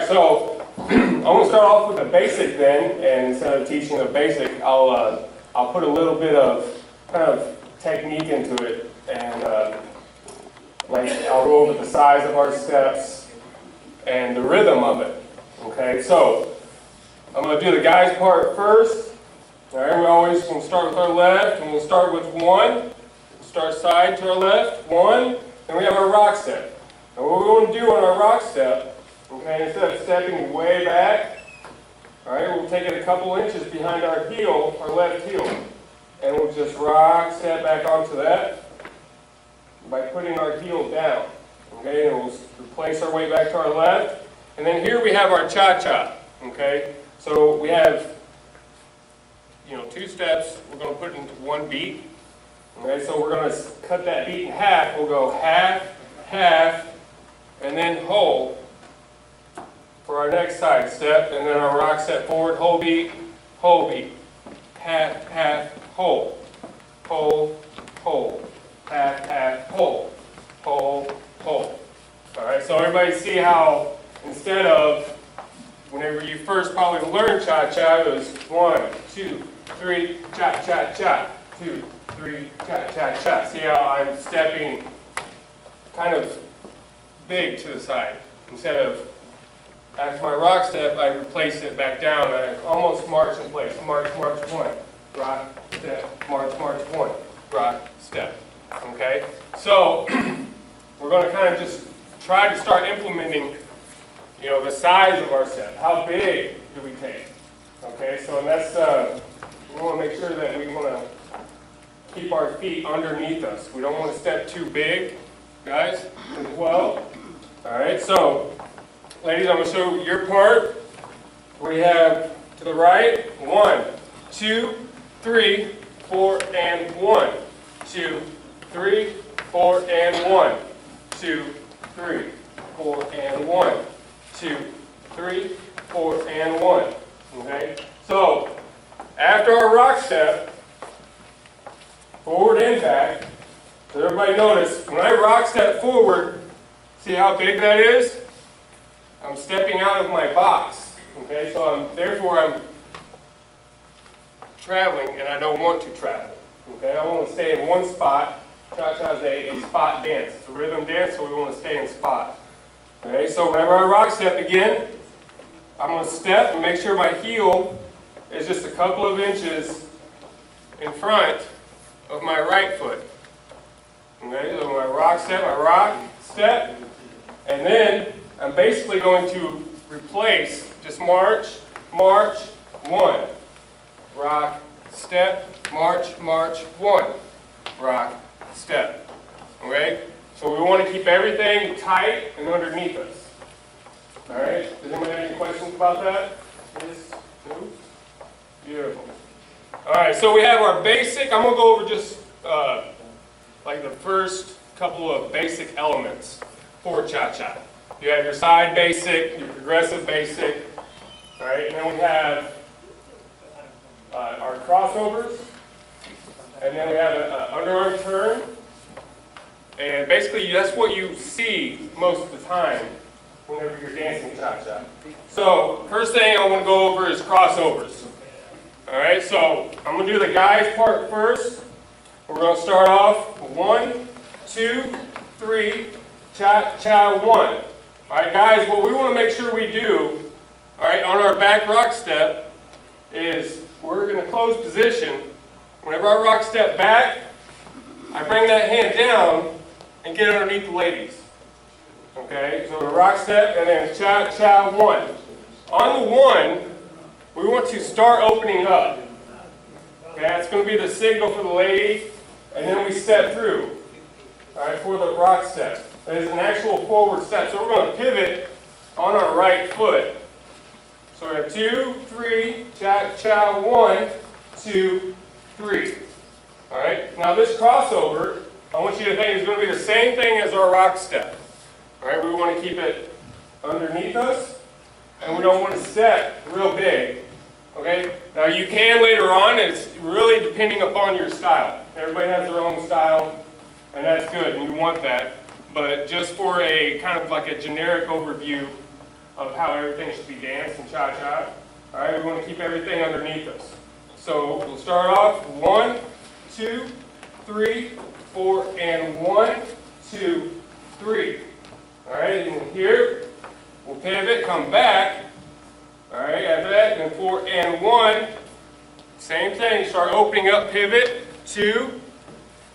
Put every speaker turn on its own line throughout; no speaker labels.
So I'm going to start off with the basic then, and instead of teaching the basic, I'll put a little bit of kind of technique into it, and like I'll go over the size of our steps and the rhythm of it. Okay, so I'm going to do the guys part first. All right, we're always going to start with our left, and we'll start with one. We'll start side to our left, one, and we have our rock step. And what we're going to do on our rock step, okay, instead of stepping way back, all right, we'll take it a couple inches behind our heel, our left heel, and we'll just rock step back onto that by putting our heel down. Okay, and we'll replace our way back to our left. And then here we have our cha-cha. Okay, so we have, two steps. We're going to put into one beat. Okay, so we're going to cut that beat in half. We'll go half, half, and then whole for our next side step, and then our rock step forward, whole beat, half, half, whole, half, half, whole. All right, so everybody see how instead of whenever you first probably learned cha-cha, it was 1, 2, 3, cha-cha-cha, 2, 3, cha-cha-cha. See how I'm stepping kind of big to the side instead of after my rock step, I replace it back down. I almost march in place. March, march, one. Rock, step, march, march, one. Rock, step. Okay? So, we're going to kind of just try to start implementing, the size of our step. How big do we take? Okay? So, and that's, we want to make sure that we want to keep our feet underneath us. We don't want to step too big, guys, as well. All right? So, ladies, I'm going to show your part. We have to the right, 1, 2, 3, 4, and 1. 2, 3, 4, and 1. 2, 3, 4, and 1. 2, 3, 4, and 1. Okay? So, after our rock step, forward and back, so everybody notice, when I rock step forward, see how big that is? I'm stepping out of my box, okay? So therefore I'm traveling, and I don't want to travel, okay? I want to stay in one spot. Cha-cha is a spot dance. It's a rhythm dance, so we want to stay in spot. Okay, so whenever I rock step again, I'm going to step and make sure my heel is just a couple of inches in front of my right foot. Okay, so when I rock step, and then I'm basically going to replace, just march, march, 1. Rock, step, march, march, 1. Rock, step. Okay? So we want to keep everything tight and underneath us. Alright? Does anybody have any questions about that? Yes? No? Beautiful. Alright, so we have our basic. I'm going to go over just like the first couple of basic elements for cha-cha. You have your side basic, your progressive basic, all right, and then we have our crossovers, and then we have an underarm turn, and basically that's what you see most of the time whenever you're dancing cha-cha. So first thing I want to go over is crossovers. All right, so I'm going to do the guys part first. We're going to start off 1, 2, 3, cha-cha, 1. All right, guys, what we want to make sure we do, all right, on our back rock step is we're going to close position. Whenever I rock step back, I bring that hand down and get underneath the ladies. Okay, so the rock step and then cha-cha, 1. On the 1, we want to start opening up. Okay, that's going to be the signal for the lady, and then we step through. All right, for the rock step. That is an actual forward step. So we're going to pivot on our right foot. So we have 2, 3, cha-cha, 1, 2, 3. All right, now this crossover, I want you to think is going to be the same thing as our rock step. All right, we want to keep it underneath us, and we don't want to step real big. Okay, now you can later on, it's really depending upon your style. Everybody has their own style, and that's good, and you want that. But just for a kind of like a generic overview, of how everything should be danced in cha-cha. All right, we want to keep everything underneath us. So we'll start off 1, 2, 3, 4, and 1, 2, 3. All right, and here we'll pivot, come back. All right, after that, then 4 and 1. Same thing, start opening up, pivot, 2,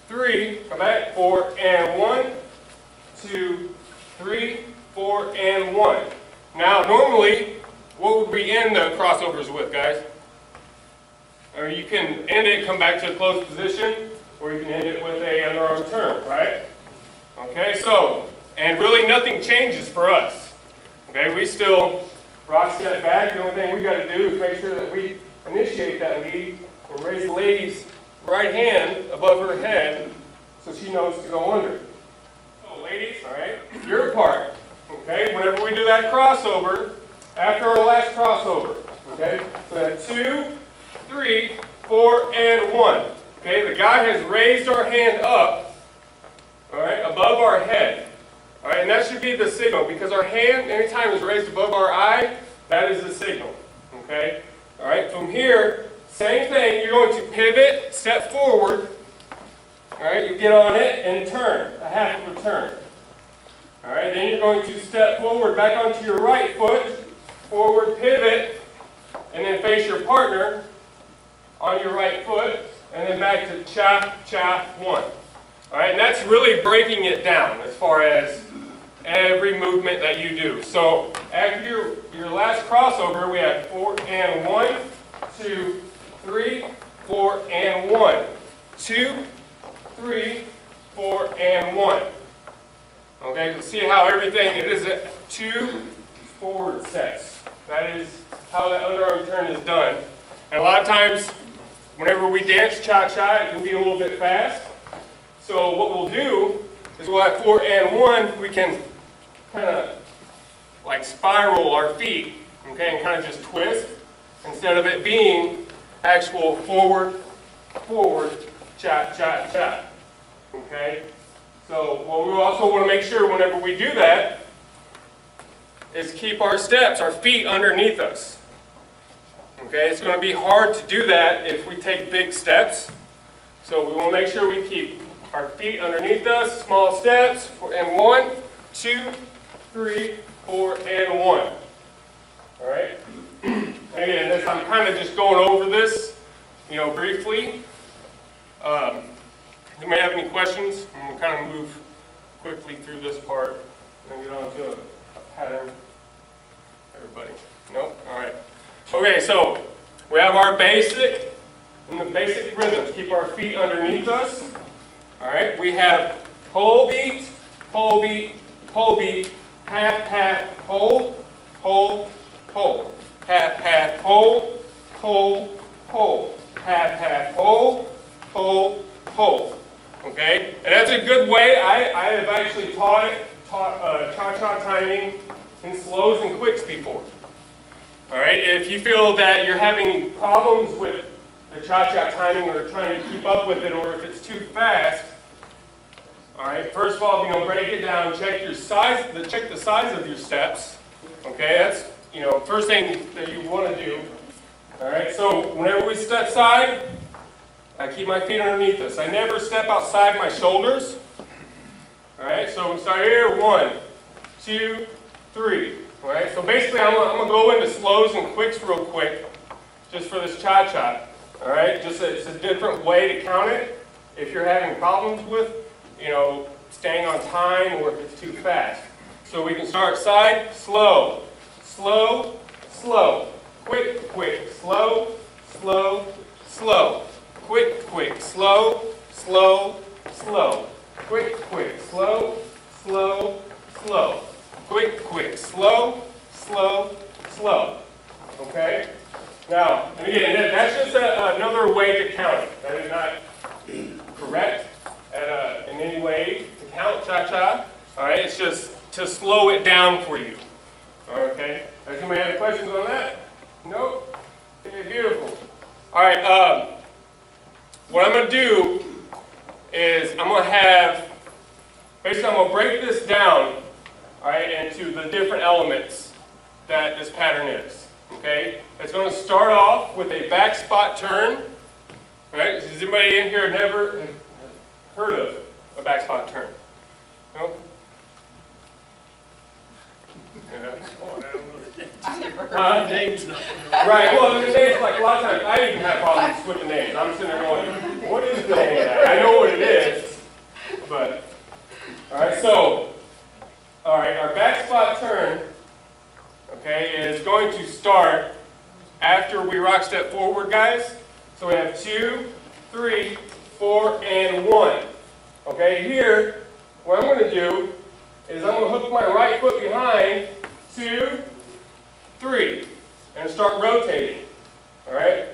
3, come back, 4 and 1, 2, 3, 4 and 1. Now, normally, what would we end the crossovers with, guys? Or you can end it, come back to a closed position, or you can end it with a underarm turn, right? Okay, so, and really nothing changes for us. Okay, we still rock step back. The only thing we got to do is make sure that we initiate that lead and raise the lady's right hand above her head so she knows to go under. So ladies, all right, your part. Okay, whenever we do that crossover, after our last crossover, okay, so that 2, 3, 4, and 1. Okay, the guy has raised our hand up, all right, above our head. All right, and that should be the signal because our hand, anytime it's raised above our eye, that is the signal. Okay, all right, from here, same thing, you're going to pivot, step forward, all right, you get on it and turn, a half of a turn. All right, then you're going to step forward back onto your right foot, forward pivot, and then face your partner on your right foot, and then back to cha-cha 1. All right, and that's really breaking it down as far as every movement that you do. So after your last crossover, we have 4 and 1, 2, 3, 4 and 1, 2, 3, 4 and 1. Okay, you see how everything, it is 2 forward sets. That is how that underarm turn is done. And a lot of times, whenever we dance cha-cha, it can be a little bit fast. So what we'll do is we'll have 4 and 1, we can kind of like spiral our feet, okay, and kind of just twist instead of it being actual forward, forward, cha-cha-cha, okay? So what we also want to make sure whenever we do that is keep our steps, our feet underneath us. Okay, it's going to be hard to do that if we take big steps. So we want to make sure we keep our feet underneath us, small steps, and 1, 2, 3, 4, and 1. All right? Again, I'm kind of just going over this, briefly. You may have any questions, and we'll kind of move quickly through this part and get on to a pattern. Everybody? Nope? All right. Okay, so we have our basic, and the basic rhythms. Keep our feet underneath us. All right, we have pole beat, pole beat, pole beat, half, half, pole, pole, pole, half, half, pole, pole, pole, half, half, pole, pole, pole. Okay, and that's a good way. I have actually taught cha-cha timing in slows and quicks before. All right, if you feel that you're having problems with the cha-cha timing or trying to keep up with it, or if it's too fast, all right, first of all, break it down, check your size, check the size of your steps. Okay, that's, first thing that you want to do. All right, so whenever we step side, I keep my feet underneath us. I never step outside my shoulders. All right, so we start here, 1, 2, 3. All right, so basically I'm going to go into slows and quicks real quick, just for this cha-cha. All right, it's a different way to count it if you're having problems with, staying on time or if it's too fast. So we can start side, slow, slow, slow, quick, quick, slow, slow, slow, quick, quick, slow, slow, slow, quick, quick, slow, slow, slow, quick, quick, slow, slow, slow. Okay? Now, and again, that's just another way to count it. That is not correct in any way to count cha-cha. All right? It's just to slow it down for you. Okay? Does anybody have any questions on that? Nope? Okay, beautiful. All right, what I'm going to do is I'm going to break this down, all right, into the different elements that this pattern is. Okay? It's going to start off with a back spot turn. Right? Has anybody in here never heard of a back spot turn? No? Right, well, the names, like a lot of times, I even have problems with the names. I'm sitting there going, what is the name of that? I know what it is, but, alright, so, alright, our back spot turn, okay, is going to start after we rock step forward, guys. So we have 2, 3, 4, and 1. Okay, here, what I'm going to do is I'm going to hook my right foot behind, 2, 3, and start rotating. All right?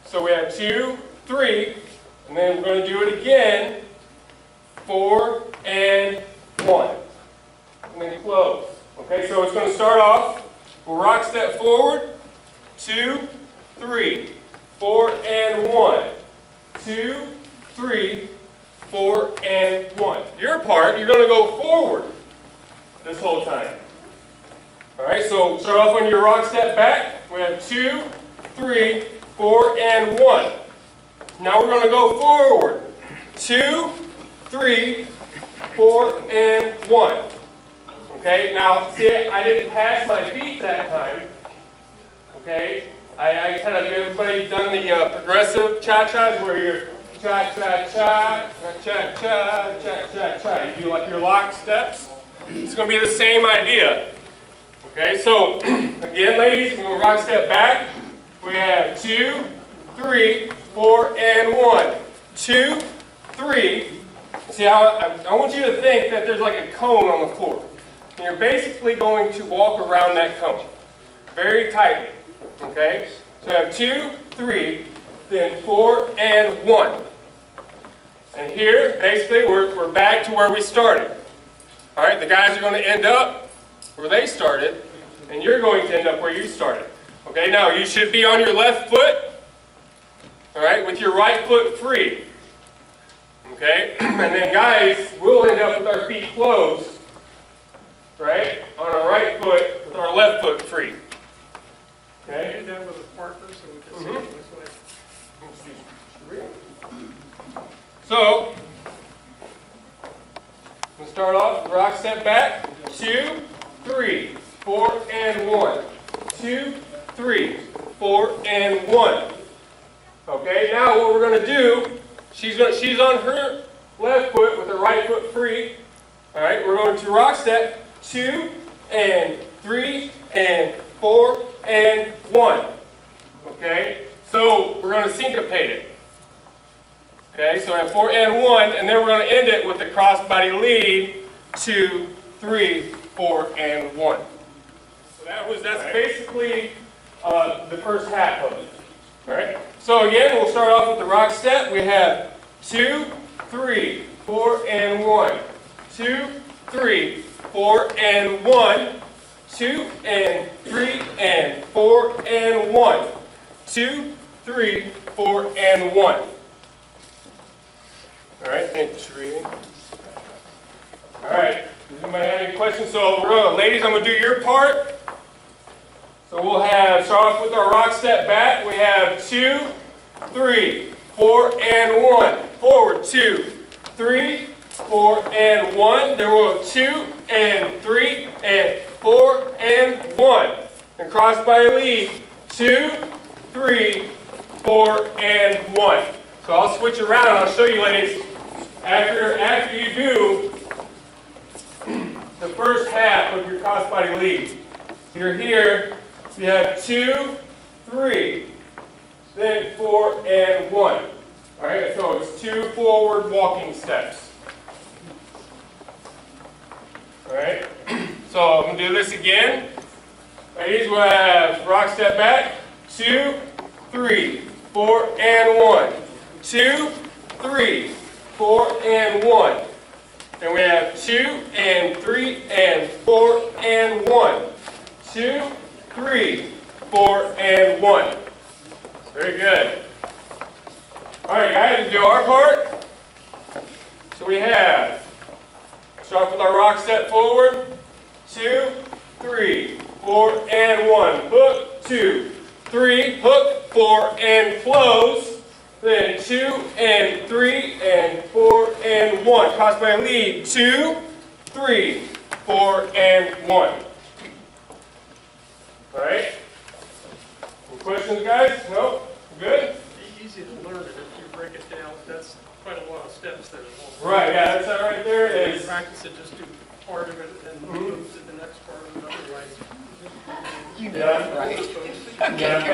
So we have 2, 3, and then we're going to do it again, 4, and 1. And then close. Okay, so it's going to start off, we'll rock step forward, 2, 3, 4, and 1. 2, 3, 4, and 1. Your part, you're going to go forward this whole time. Alright, so start off on your rock step back. We have 2, 3, 4, and 1. Now we're going to go forward. 2, 3, 4, and 1. Okay, now see, I didn't pass my feet that time. Okay, I kind of, everybody done the progressive cha-chas where you're cha-cha-cha, cha-cha-cha, cha-cha-cha. You do like your lock steps. It's going to be the same idea. Okay, so again, ladies, we're going to rock step back. We have 2, 3, 4, and 1. 2, 3. See how I want you to think that there's like a cone on the floor. And you're basically going to walk around that cone very tightly. Okay, so I have 2, 3, then 4, and 1. And here, basically, we're back to where we started. All right, the guys are going to end up where they started, and you're going to end up where you started. Okay, now you should be on your left foot, all right, with your right foot free. Okay, and then guys, we'll end up with our feet closed, right, on our right foot with our left foot free. Okay?
That with a partner so we can see it this way.
So, we'll start off, rock step back, 2, 3, 4, and 1. 2, 3, 4, and 1. Okay, now what we're going to do, she's on her left foot with her right foot free. Alright, we're going to rock step 2, and 3, and 4, and 1. Okay, so we're going to syncopate it. Okay, so I have 4 and 1, and then we're going to end it with the crossbody lead, 2, 3, 4, and 1. So that's basically the first half of it. All right. So again, we'll start off with the rock step. We have 2, 3, 4, and 1. 2, 3, 4, and 1. 2, and 3, and 4, and 1. 2, 3, 4, and 1. All right, thanks, Sheree. All right, does anybody have any questions? So, ladies, I'm going to do your part. So we'll start off with our rock step back. We have 2, 3, 4, and 1. Forward, 2, 3, 4, and 1. Then we'll 2, and 3, and 4, and 1. And cross by lead, 2, 3, 4, and 1. So I'll switch around and I'll show you, ladies, after you do the first half of your crossbody lead. You're here, you have 2, 3, then 4, and 1. All right, so it's 2 forward walking steps. All right, so I'm going to do this again. Ladies, we'll have rock step back, 2, 3, 4, and 1. 2, 3, 4, and 1. Then we have 2, and 3, and 4, and 1. 2, 3, 4, and 1. Very good. All right, guys, let's do our part. So we have, start with our rock step forward. 2, 3, 4, 4, and 1. Hook, 2, 3, hook, 4, and close. Then 2, and 3, and 4, and 1. Cross my lead. 2, 3, 4, and 1. All right? Any questions, guys? No? Good?
Be easy to learn it if you break it down. That's quite a lot of steps there.
Right, yeah, that's that right there
If
is.
you practice it, just do part of it and move to the next part of it otherwise.
Yeah.
Right.
Yeah.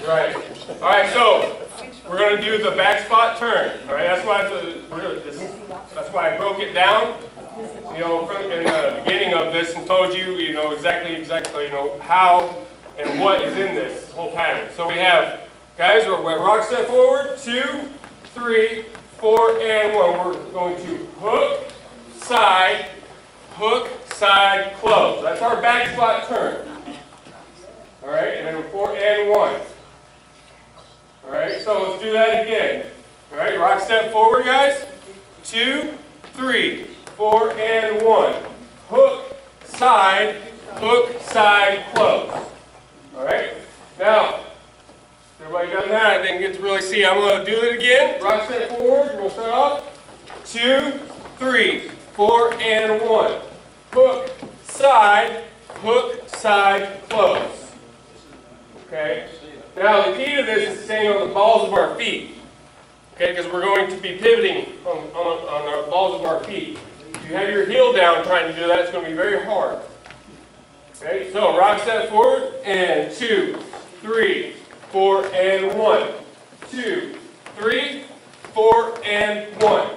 Right. All right, so we're going to do the back spot turn. All right, that's why I broke it down, you know, in the beginning of this and told you, you know, exactly, you know, how and what is in this whole pattern. So we have, guys, we're rock step forward, 2, 3, 4, and 1. We're going to hook, side, close. That's our back spot turn. All right, and then 4 and 1. All right, so let's do that again. All right, rock step forward, guys. 2, 3, 4, and 1. Hook, side, close. All right, now, everybody done that? I didn't get to really see. I'm going to do it again. Rock step forward. We're going to start off. 2, 3, 4, and 1. Hook, side, close. Okay? Now, the key to this is staying on the balls of our feet. Okay? Because we're going to be pivoting on our balls of our feet. If you have your heel down trying to do that, it's going to be very hard. Okay? So, rock step forward, and 2, 3, 4, and 1. 2, 3, 4, and 1.
Are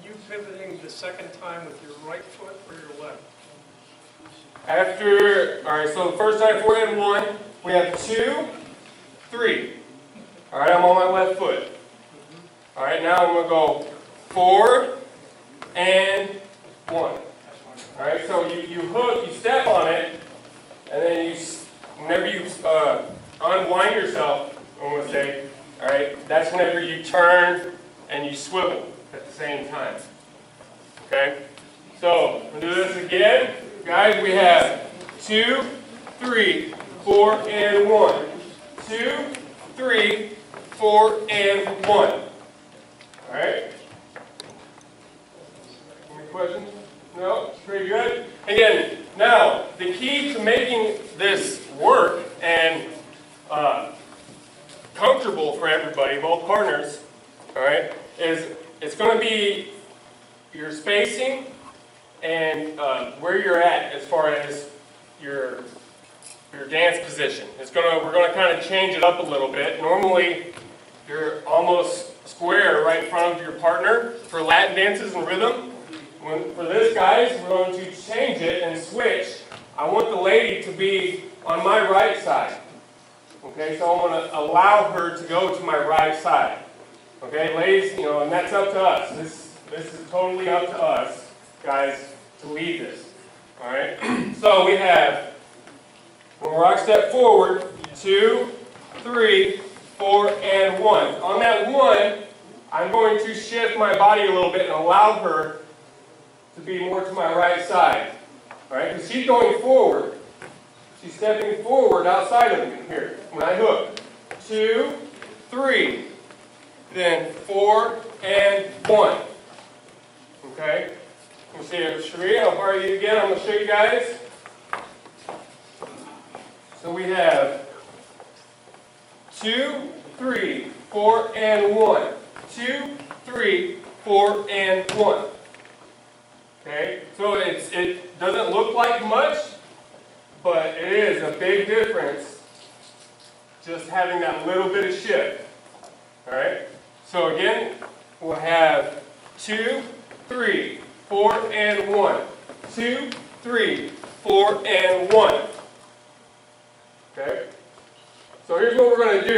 you pivoting the second time with your right foot or your left?
All right, so the first time 4 and 1, we have 2, 3. All right, I'm on my left foot. All right, now I'm going to go 4 and 1. All right, so you hook, you step on it, and then whenever you unwind yourself, I'm going to say, all right, that's whenever you turn and you swivel at the same time. Okay, so we'll do this again. Guys, we have 2, 3, 4, and 1. 2, 3, 4, and 1. All right? Any questions? No? Pretty good? Again, now, the key to making this work and comfortable for everybody, both partners, all right, is it's going to be your spacing and where you're at as far as your dance position. We're going to kind of change it up a little bit. Normally, you're almost square right in front of your partner for Latin dances and rhythm. For this, guys, we're going to change it and switch. I want the lady to be on my right side. Okay, so I'm going to allow her to go to my right side. Okay, ladies, you know, and that's up to us. This is totally up to us, guys, to lead this. All right, so we have, when we rock step forward, 2, 3, 4, and 1. On that 1, I'm going to shift my body a little bit and allow her to be more to my right side. All right, because she's going forward. She's stepping forward outside of me here when I hook. 2, 3, then 4, and 1. Okay? You see it, Sheree, I'll borrow you again. I'm going to show you guys. So we have 2, 3, 4, and 1. 2, 3, 4, and 1. Okay? So it doesn't look like much, but it is a big difference just having that little bit of shift. Alright? So again, we'll have 2, 3, 4, and 1. 2, 3, 4, and 1. Okay? So here's what we're going to do.